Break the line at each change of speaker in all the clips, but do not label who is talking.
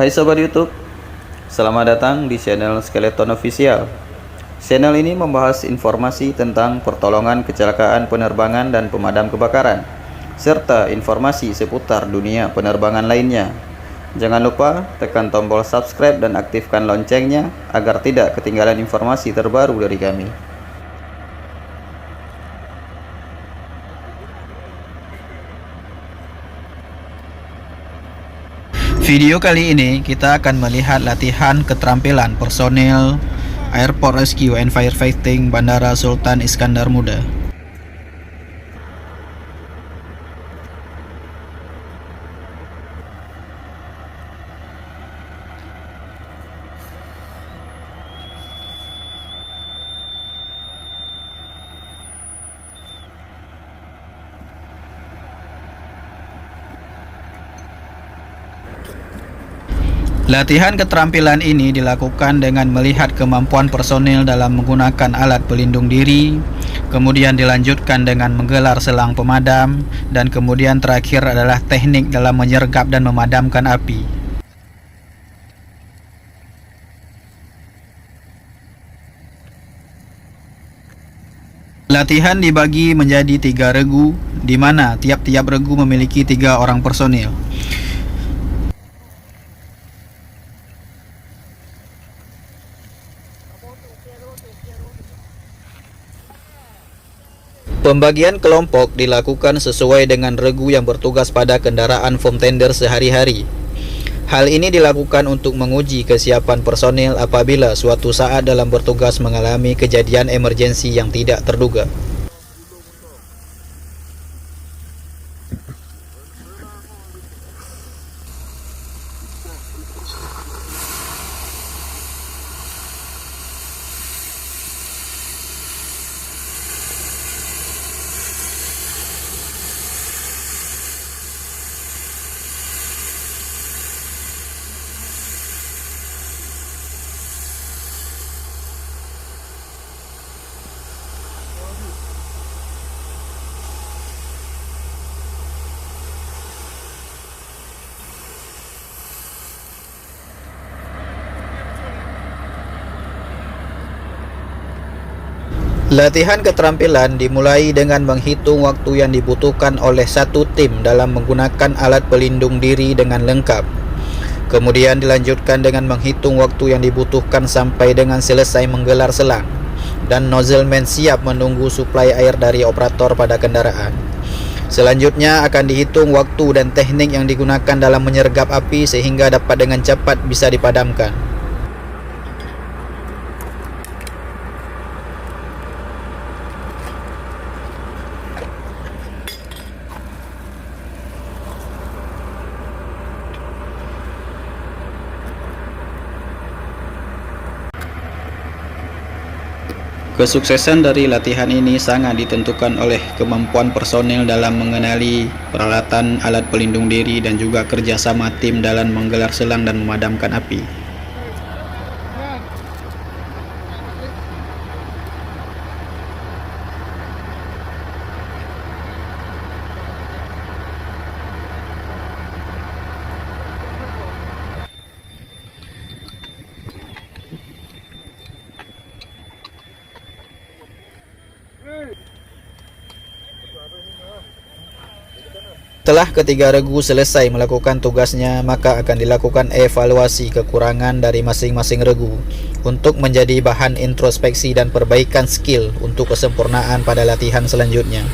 Hai Sobat YouTube, selamat datang di channel Skeleton Official. Channel ini membahas informasi tentang pertolongan kecelakaan penerbangan dan pemadam kebakaran, serta informasi seputar dunia penerbangan lainnya. Jangan lupa tekan tombol subscribe dan aktifkan loncengnya agar tidak ketinggalan informasi terbaru dari kami.
Video kali ini kita akan melihat latihan keterampilan personil Airport Rescue and Firefighting Bandara Sultan Iskandar Muda. Latihan keterampilan ini dilakukan dengan melihat kemampuan personil dalam menggunakan alat pelindung diri, kemudian dilanjutkan dengan menggelar selang pemadam, dan kemudian terakhir adalah teknik dalam menyergap dan memadamkan api. Latihan dibagi menjadi 3 regu, di mana tiap-tiap regu memiliki 3 orang personil. Pembagian kelompok dilakukan sesuai dengan regu yang bertugas pada kendaraan foam tender sehari-hari. Hal ini dilakukan untuk menguji kesiapan personil apabila suatu saat dalam bertugas mengalami kejadian emergensi yang tidak terduga. Latihan keterampilan dimulai dengan menghitung waktu yang dibutuhkan oleh satu tim dalam menggunakan alat pelindung diri dengan lengkap. Kemudian dilanjutkan dengan menghitung waktu yang dibutuhkan sampai dengan selesai menggelar selang, dan nozzleman siap menunggu suplai air dari operator pada kendaraan. Selanjutnya akan dihitung waktu dan teknik yang digunakan dalam menyergap api sehingga dapat dengan cepat bisa dipadamkan. Kesuksesan dari latihan ini sangat ditentukan oleh kemampuan personil dalam mengenali peralatan alat pelindung diri dan juga kerjasama tim dalam menggelar selang dan memadamkan api. Setelah ketiga regu selesai melakukan tugasnya, maka akan dilakukan evaluasi kekurangan dari masing-masing regu untuk menjadi bahan introspeksi dan perbaikan skill untuk kesempurnaan pada latihan selanjutnya.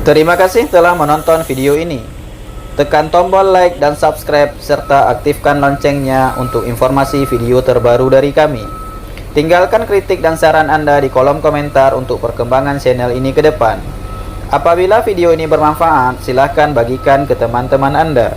Terima kasih telah menonton video ini. Tekan tombol like dan subscribe serta aktifkan loncengnya untuk informasi video terbaru dari kami. Tinggalkan kritik dan saran Anda di kolom komentar untuk perkembangan channel ini ke depan. Apabila video ini bermanfaat, silahkan bagikan ke teman-teman Anda.